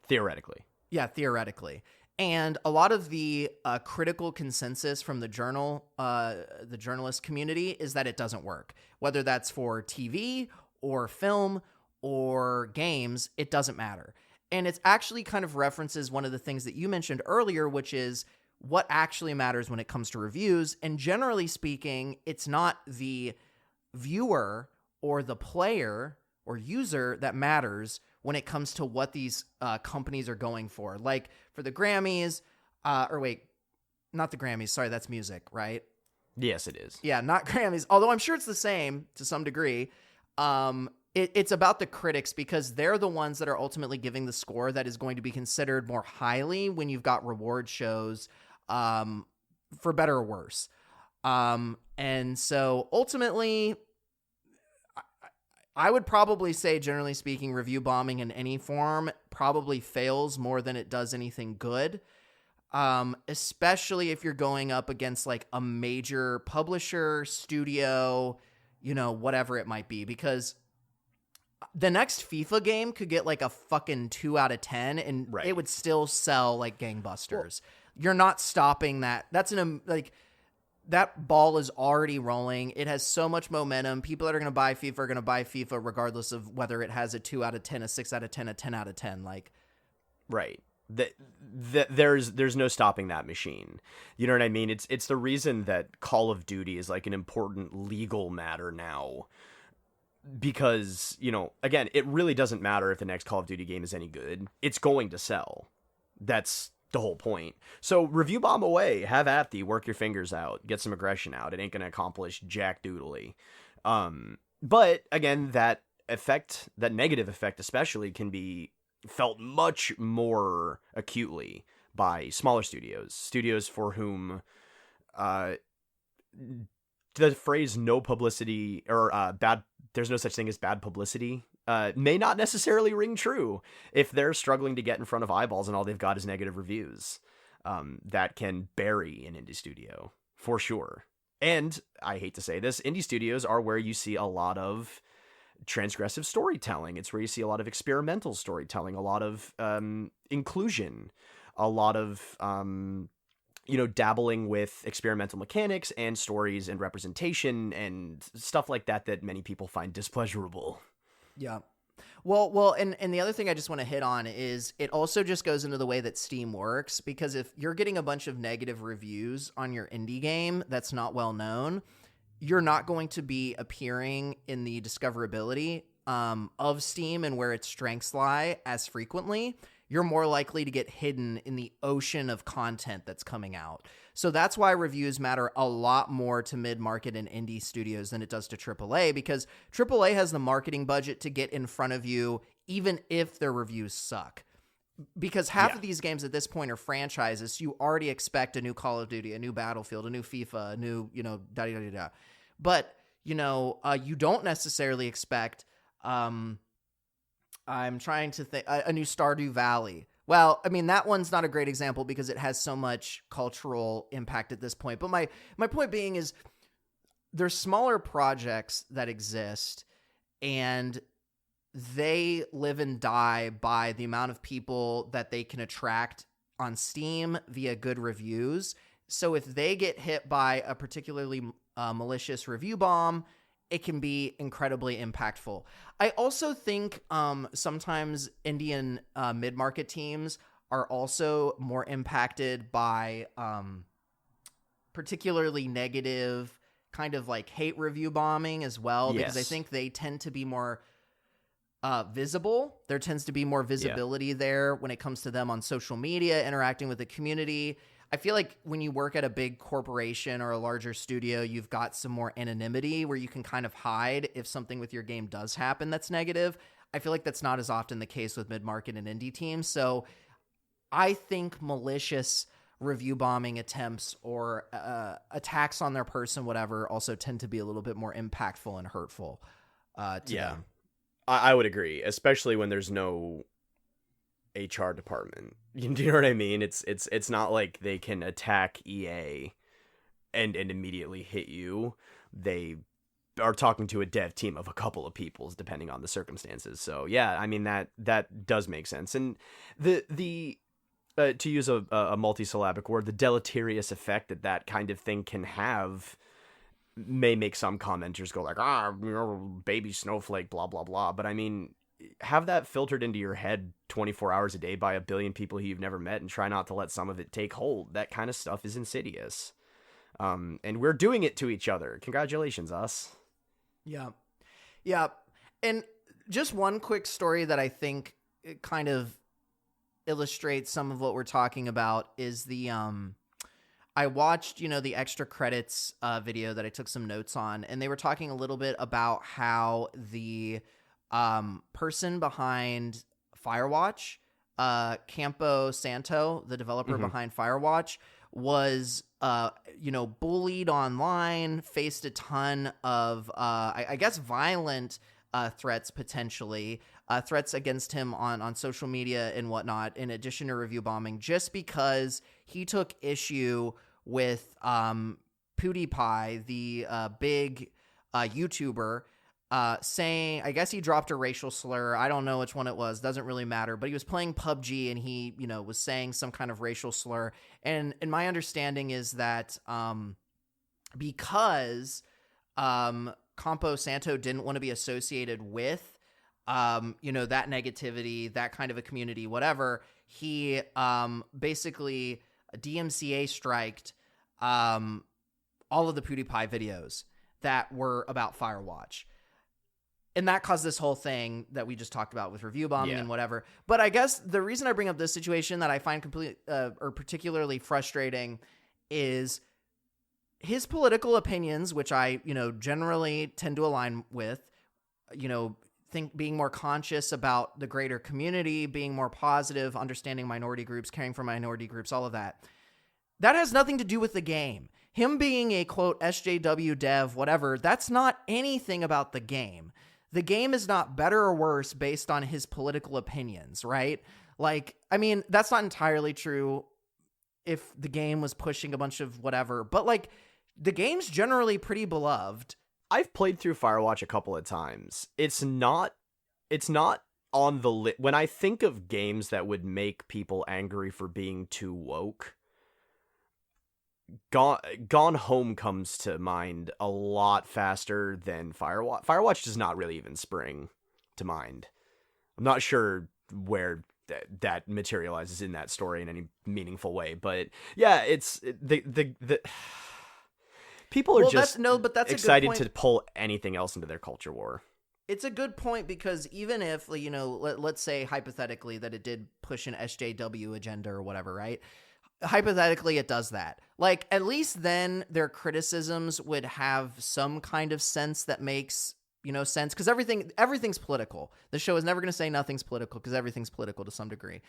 [SPEAKER 2] Theoretically.
[SPEAKER 1] Yeah, theoretically. And a lot of the critical consensus from the journalist community is that it doesn't work. Whether that's for TV or film or games, it doesn't matter. And it's actually kind of references one of the things that you mentioned earlier, which is what actually matters when it comes to reviews. And generally speaking, it's not the viewer or the player or user that matters when it comes to what these companies are going for. Like for the Grammys, not the Grammys. Sorry, that's music, right?
[SPEAKER 2] Yes, it is.
[SPEAKER 1] Yeah, not Grammys. Although I'm sure it's the same to some degree. It's about the critics, because they're the ones that are ultimately giving the score that is going to be considered more highly when you've got reward shows, for better or worse. And so ultimately, I would probably say, generally speaking, review bombing in any form probably fails more than it does anything good. Especially if you're going up against like a major publisher, studio, whatever it might be, because the next FIFA game could get like a fucking 2 out of 10 and it would still sell like gangbusters. You're not stopping that. that ball is already rolling. It has so much momentum. People that are going to buy FIFA are going to buy FIFA regardless of whether it has a 2 out of 10, a 6 out of 10, a 10 out of 10. Like,
[SPEAKER 2] right. There's no stopping that machine. You know what I mean? It's the reason that Call of Duty is like an important legal matter now. Because, you know, again, it really doesn't matter if the next Call of Duty game is any good. It's going to sell. That's the whole point. So review bomb away. Have at thee. Work your fingers out. Get some aggression out. It ain't going to accomplish jack doodly. But, again, that effect, that negative effect especially, can be felt much more acutely by smaller studios for whom the phrase no publicity or bad, there's no such thing as bad publicity may not necessarily ring true if they're struggling to get in front of eyeballs and all they've got is negative reviews. That can bury an indie studio for sure. And I hate to say this, indie studios are where you see a lot of transgressive storytelling. It's where you see a lot of experimental storytelling, a lot of inclusion, a lot of dabbling with experimental mechanics and stories and representation and stuff like that many people find displeasurable.
[SPEAKER 1] Yeah. Well, and the other thing I just want to hit on is it also just goes into the way that Steam works, because if you're getting a bunch of negative reviews on your indie game that's not well known, you're not going to be appearing in the discoverability of Steam and where its strengths lie as frequently. You're more likely to get hidden in the ocean of content that's coming out. So that's why reviews matter a lot more to mid-market and indie studios than it does to AAA, because AAA has the marketing budget to get in front of you even if their reviews suck. Because half of these games at this point are franchises, so you already expect a new Call of Duty, a new Battlefield, a new FIFA, a new, da-da-da-da. But, you don't necessarily expect, I'm trying to think, a new Stardew Valley. Well, I mean, that one's not a great example because it has so much cultural impact at this point. But my point being is there's smaller projects that exist, and they live and die by the amount of people that they can attract on Steam via good reviews. So if they get hit by a particularly malicious review bomb, it can be incredibly impactful. I also think sometimes Indian mid-market teams are also more impacted by particularly negative kind of like hate review bombing as well, because I think they tend to be more visible. There tends to be more visibility there when it comes to them on social media, interacting with the community. I feel like when you work at a big corporation or a larger studio, you've got some more anonymity where you can kind of hide if something with your game does happen that's negative. I feel like that's not as often the case with mid-market and indie teams. So I think malicious review bombing attempts or attacks on their person, whatever, also tend to be a little bit more impactful and hurtful to them.
[SPEAKER 2] I would agree, especially when there's no HR department. Do you know what I mean? It's not like they can attack EA and immediately hit you. They are talking to a dev team of a couple of people depending on the circumstances. So yeah, I mean that does make sense. And the to use a multisyllabic word, the deleterious effect that kind of thing can have may make some commenters go like, baby snowflake, blah blah blah. But I mean, have that filtered into your head 24 hours a day by a billion people who you've never met and try not to let some of it take hold. That kind of stuff is insidious. And we're doing it to each other. Congratulations, us. Yeah.
[SPEAKER 1] Yeah. And just one quick story that I think it kind of illustrates some of what we're talking about is the, I watched, the extra credits video that I took some notes on, and they were talking a little bit about how the person behind Firewatch, Campo Santo, the developer behind Firewatch, was, bullied online, faced a ton of, I guess, violent threats potentially, threats against him on social media and whatnot, in addition to review bombing, just because he took issue with PewDiePie, the big YouTuber, saying, I guess he dropped a racial slur. I don't know which one it was. Doesn't really matter. But he was playing PUBG and he, was saying some kind of racial slur. And my understanding is that because Campo Santo didn't want to be associated with, that negativity, that kind of a community, whatever. He basically DMCA striked all of the PewDiePie videos that were about Firewatch. And that caused this whole thing that we just talked about with review bombing and whatever. But I guess the reason I bring up this situation that I find or particularly frustrating is his political opinions, which I, generally tend to align with, think being more conscious about the greater community, being more positive, understanding minority groups, caring for minority groups, all of that. That has nothing to do with the game. Him being a, quote, SJW dev, whatever, that's not anything about the game. The game is not better or worse based on his political opinions, right? Like, I mean, that's not entirely true if the game was pushing a bunch of whatever, but like, the game's generally pretty beloved.
[SPEAKER 2] I've played through Firewatch a couple of times. It's not on the list. When I think of games that would make people angry for being too woke, Gone Home comes to mind a lot faster than Firewatch. Firewatch does not really even spring to mind. I'm not sure where that materializes in that story in any meaningful way, but yeah, it's the people are just
[SPEAKER 1] that's
[SPEAKER 2] excited to pull anything else into their culture war.
[SPEAKER 1] It's a good point because even if, let's say hypothetically that it did push an SJW agenda or whatever, right? Hypothetically, it does that. Like, at least then their criticisms would have some kind of sense that makes, sense. Because everything's political. The show is never going to say nothing's political because everything's political to some degree.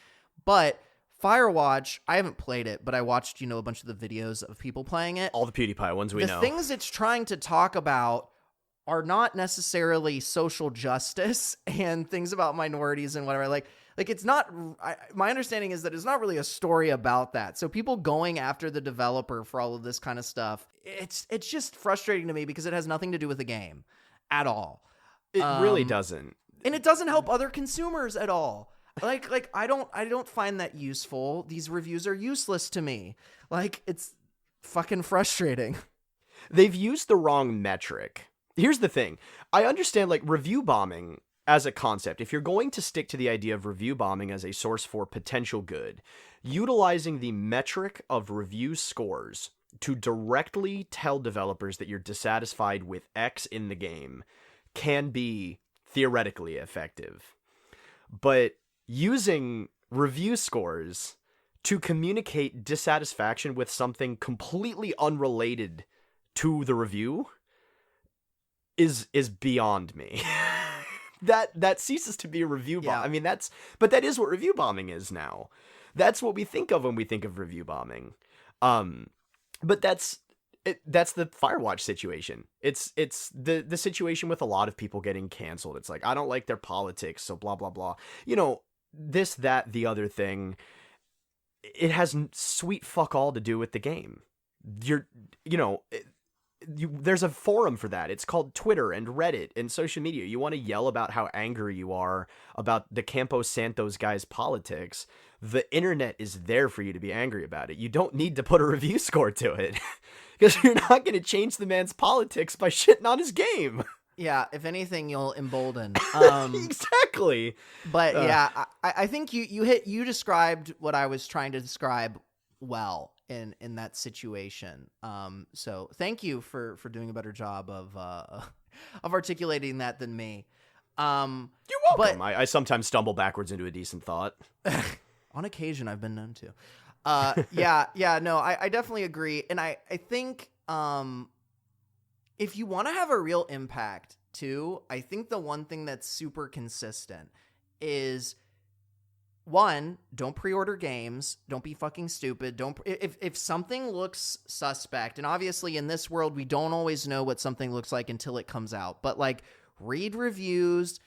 [SPEAKER 1] But Firewatch, I haven't played it, but I watched, a bunch of the videos of people playing it.
[SPEAKER 2] All the PewDiePie ones we know.
[SPEAKER 1] The things it's trying to talk about are not necessarily social justice and things about minorities and whatever. Like it's not, my understanding is that it's not really a story about that. So people going after the developer for all of this kind of stuff, it's just frustrating to me because it has nothing to do with the game at all.
[SPEAKER 2] It really doesn't.
[SPEAKER 1] And it doesn't help other consumers at all. Like I don't find that useful. These reviews are useless to me. Like, it's fucking frustrating.
[SPEAKER 2] They've used the wrong metric. Here's the thing. I understand, like, review bombing as a concept. If you're going to stick to the idea of review bombing as a source for potential good, utilizing the metric of review scores to directly tell developers that you're dissatisfied with X in the game can be theoretically effective. But using review scores to communicate dissatisfaction with something completely unrelated to the review is beyond me. That ceases to be a review bomb.
[SPEAKER 1] Yeah.
[SPEAKER 2] I mean, but that is what review bombing is now. That's what we think of when we think of review bombing. But that's the Firewatch situation. It's the situation with a lot of people getting canceled. It's like, I don't like their politics, so blah blah blah. This, that, the other thing. It has sweet fuck all to do with the game. There's a forum for that. It's called Twitter and Reddit and social media. You want to yell about how angry you are about the Campos Santos guy's politics. The internet is there for you to be angry about it. You don't need to put a review score to it because you're not going to change the man's politics by shitting on his game.
[SPEAKER 1] Yeah, if anything, you'll embolden.
[SPEAKER 2] Exactly.
[SPEAKER 1] But yeah, I think you described what I was trying to describe well in that situation. So thank you for doing a better job of articulating that than me.
[SPEAKER 2] You're welcome. But I sometimes stumble backwards into a decent thought.
[SPEAKER 1] On occasion, I've been known to. No, I definitely agree. And I think if you want to have a real impact too, I think the one thing that's super consistent is, one, don't pre-order games. Don't be fucking stupid. If something looks suspect, and obviously in this world we don't always know what something looks like until it comes out, but like, read reviews,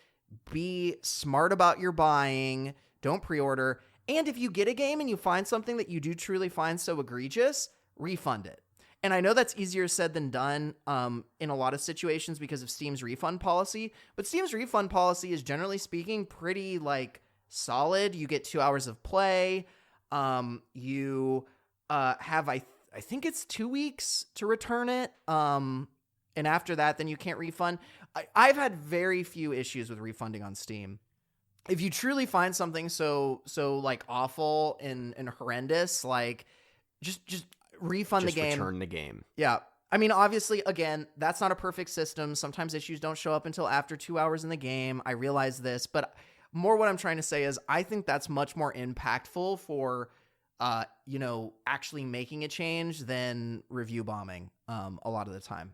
[SPEAKER 1] be smart about your buying, don't pre-order, and if you get a game and you find something that you do truly find so egregious, refund it. And I know that's easier said than done in a lot of situations because of Steam's refund policy, but Steam's refund policy is, generally speaking, pretty like solid. You get 2 hours of play. You have, I I think it's 2 weeks to return it. And after that, then you can't refund. I've had very few issues with refunding on Steam. If you truly find something so like awful and horrendous, like just refund the game.
[SPEAKER 2] Return the game.
[SPEAKER 1] Yeah. I mean, obviously, again, that's not a perfect system. Sometimes issues don't show up until after 2 hours in the game. I realize this, but more what I'm trying to say is I think that's much more impactful for, actually making a change than review bombing a lot of the time.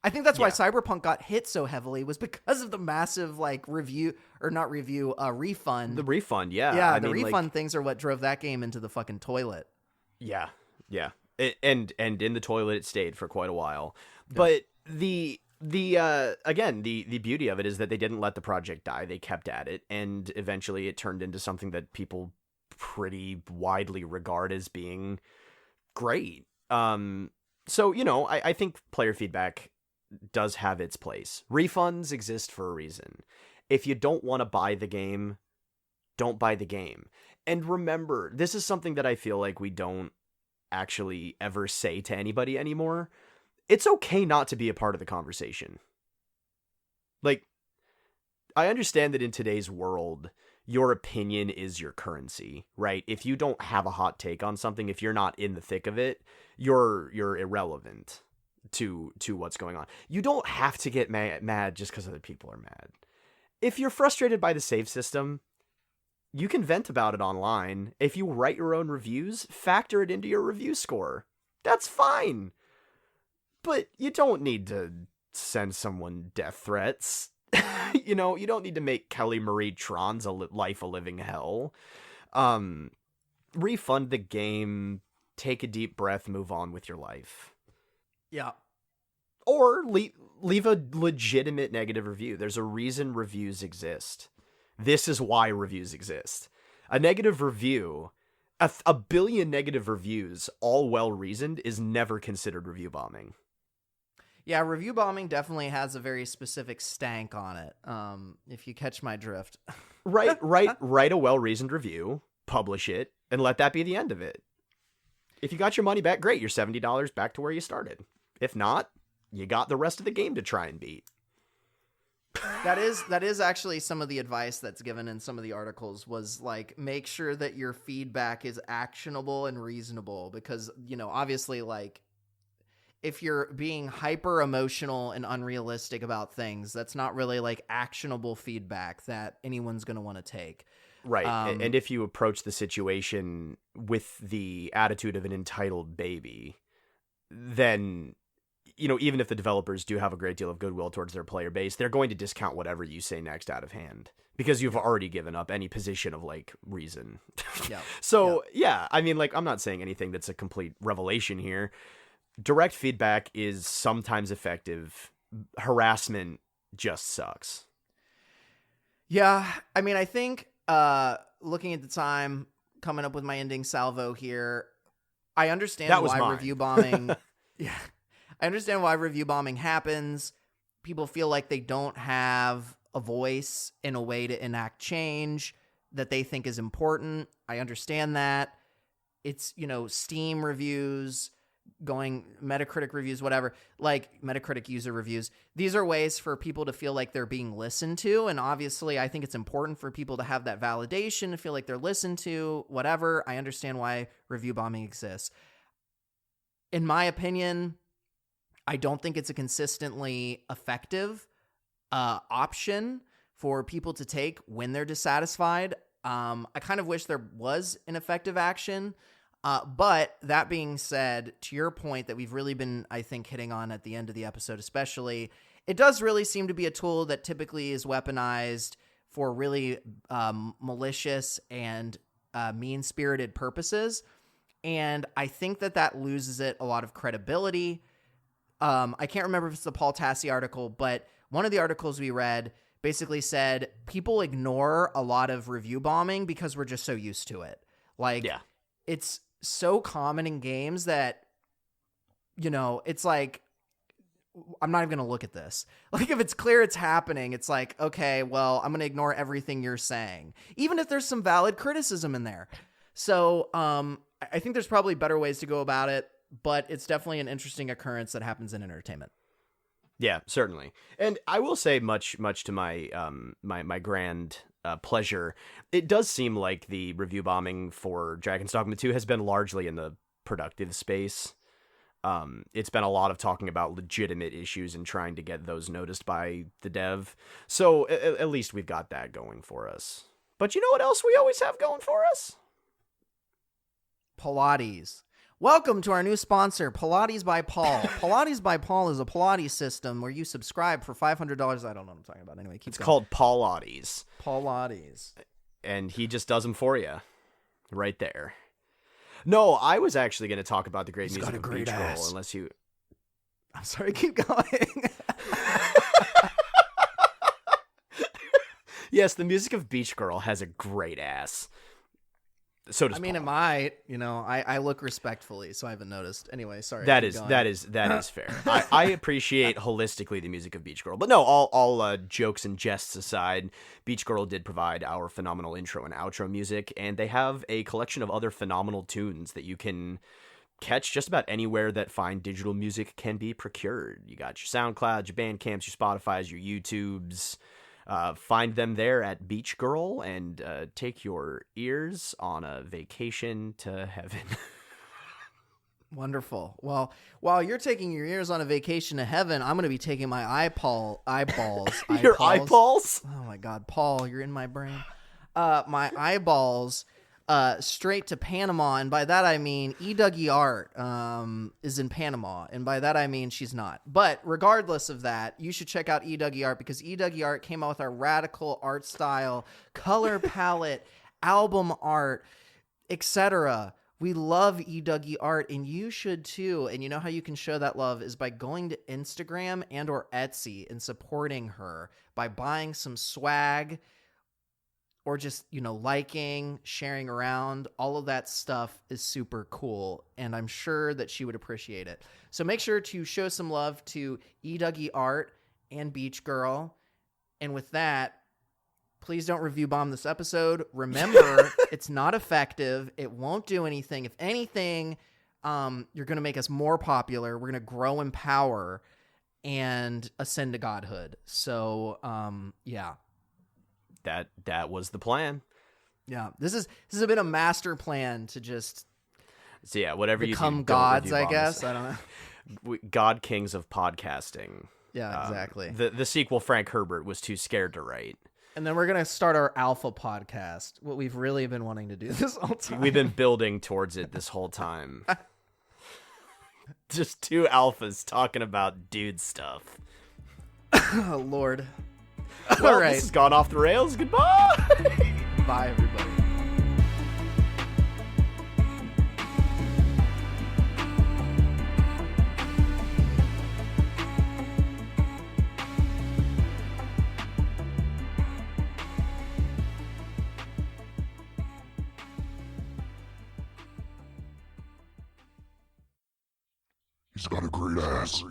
[SPEAKER 1] I think that's why Cyberpunk got hit so heavily was because of the massive refund.
[SPEAKER 2] The refund, yeah.
[SPEAKER 1] Yeah, the refund things are what drove that game into the fucking toilet.
[SPEAKER 2] Yeah. And in the toilet it stayed for quite a while. But the beauty of it is that they didn't let the project die. They kept at it, and eventually it turned into something that people pretty widely regard as being great. So, I think player feedback does have its place. Refunds exist for a reason. If you don't want to buy the game, don't buy the game. And remember, this is something that I feel like we don't actually ever say to anybody anymore. It's okay not to be a part of the conversation. Like, I understand that in today's world, your opinion is your currency, right? If you don't have a hot take on something, if you're not in the thick of it, you're irrelevant to what's going on. You don't have to get mad just because other people are mad. If you're frustrated by the save system, you can vent about it online. If you write your own reviews, factor it into your review score. That's fine. But you don't need to send someone death threats. You don't need to make Kelly Marie Tron's life a living hell. Refund the game, take a deep breath, move on with your life.
[SPEAKER 1] Yeah.
[SPEAKER 2] Or leave a legitimate negative review. There's a reason reviews exist. This is why reviews exist. A negative review, a billion negative reviews, all well-reasoned, is never considered review bombing.
[SPEAKER 1] Yeah, review bombing definitely has a very specific stank on it, if you catch my drift.
[SPEAKER 2] Write a well-reasoned review, publish it, and let that be the end of it. If you got your money back, great, you're $70 back to where you started. If not, you got the rest of the game to try and beat.
[SPEAKER 1] That is actually some of the advice that's given in some of the articles was like, make sure that your feedback is actionable and reasonable because, obviously like if you're being hyper emotional and unrealistic about things, that's not really like actionable feedback that anyone's going to want to take.
[SPEAKER 2] Right. And if you approach the situation with the attitude of an entitled baby, then, even if the developers do have a great deal of goodwill towards their player base, they're going to discount whatever you say next out of hand because you've already given up any position of like reason.
[SPEAKER 1] Yeah.
[SPEAKER 2] So, yeah, I mean, like, I'm not saying anything that's a complete revelation here. Direct feedback is sometimes effective. Harassment just sucks.
[SPEAKER 1] Yeah. I mean, I think looking at the time, coming up with my ending salvo here, I understand why review bombing. Yeah. I understand why review bombing happens. People feel like they don't have a voice in a way to enact change that they think is important. I understand that. It's, Steam reviews, going Metacritic reviews, whatever, like Metacritic user reviews. These are ways for people to feel like they're being listened to. And obviously, I think it's important for people to have that validation, to feel like they're listened to, whatever. I understand why review bombing exists. In my opinion, I don't think it's a consistently effective option for people to take when they're dissatisfied. I kind of wish there was an effective action. But that being said, to your point that we've really been, I think, hitting on at the end of the episode especially, it does really seem to be a tool that typically is weaponized for really malicious and mean-spirited purposes. And I think that loses it a lot of credibility. I can't remember if it's the Paul Tassi article, but one of the articles we read basically said people ignore a lot of review bombing because we're just so used to it. Like, It's so common in games that, it's like, I'm not even going to look at this. Like, if it's clear it's happening, it's like, okay, well, I'm going to ignore everything you're saying, even if there's some valid criticism in there. So I think there's probably better ways to go about it. but it's definitely an interesting occurrence that happens in entertainment.
[SPEAKER 2] Yeah, certainly. And I will say, much to my my grand pleasure, it does seem like the review bombing for Dragon's Dogma 2 has been largely in the productive space. It's been a lot of talking about legitimate issues and trying to get those noticed by the dev. So at least we've got that going for us. But you know what else we always have going for us?
[SPEAKER 1] Pilates. Welcome to our new sponsor, Pilates by Paul. Pilates by Paul is a Pilates system where you subscribe for $500. I don't know what I'm talking about. Anyway, keep
[SPEAKER 2] It's
[SPEAKER 1] going.
[SPEAKER 2] called Pilates.
[SPEAKER 1] Pilates.
[SPEAKER 2] And he just does them for you. Right there. No, I was actually going to talk about the great music of Beach Girl, unless you...
[SPEAKER 1] I'm sorry, keep going.
[SPEAKER 2] Yes, the music of Beach Girl has a great ass. So does
[SPEAKER 1] Paul. It might, I look respectfully, so I haven't noticed. Anyway, sorry.
[SPEAKER 2] That is fair. I appreciate holistically the music of Beach Girl, but no, all jokes and jests aside, Beach Girl did provide our phenomenal intro and outro music, and they have a collection of other phenomenal tunes that you can catch just about anywhere that fine digital music can be procured. You got your SoundClouds, your Bandcamps, your Spotifys, your YouTubes. Find them there at Beach Girl and take your ears on a vacation to heaven.
[SPEAKER 1] Wonderful. Well, while you're taking your ears on a vacation to heaven, I'm going to be taking my eyeballs.
[SPEAKER 2] Your eyeballs?
[SPEAKER 1] Oh my God, Paul, you're in my brain. My eyeballs straight to Panama, and by that I mean E. Art is in Panama, and by that I mean she's not. But regardless of that, you should check out E. Art because E. Art came out with our radical art style, color palette, album art, etc. We love E. Art, and you should too. And you know how you can show that love is by going to Instagram and or Etsy and supporting her by buying some swag, or just, liking, sharing around. All of that stuff is super cool, and I'm sure that she would appreciate it. So make sure to show some love to E. Art and Beach Girl. And with that, please don't review bomb this episode. Remember, it's not effective. It won't do anything. If anything, you're going to make us more popular. We're going to grow in power and ascend to godhood. So, yeah.
[SPEAKER 2] That was the plan.
[SPEAKER 1] Yeah, this has been a master plan to just
[SPEAKER 2] whatever
[SPEAKER 1] become
[SPEAKER 2] you do,
[SPEAKER 1] gods, I guess. I don't know.
[SPEAKER 2] God Kings of podcasting.
[SPEAKER 1] Yeah, exactly.
[SPEAKER 2] The sequel Frank Herbert was too scared to write.
[SPEAKER 1] And then we're gonna start our alpha podcast. What we've really been wanting to do this whole time.
[SPEAKER 2] We've been building towards it this whole time. Just two alphas talking about dude stuff.
[SPEAKER 1] Oh Lord.
[SPEAKER 2] Well,
[SPEAKER 1] all right.
[SPEAKER 2] This has gone off the rails. Goodbye.
[SPEAKER 1] Bye, everybody.
[SPEAKER 3] He's got a great ass.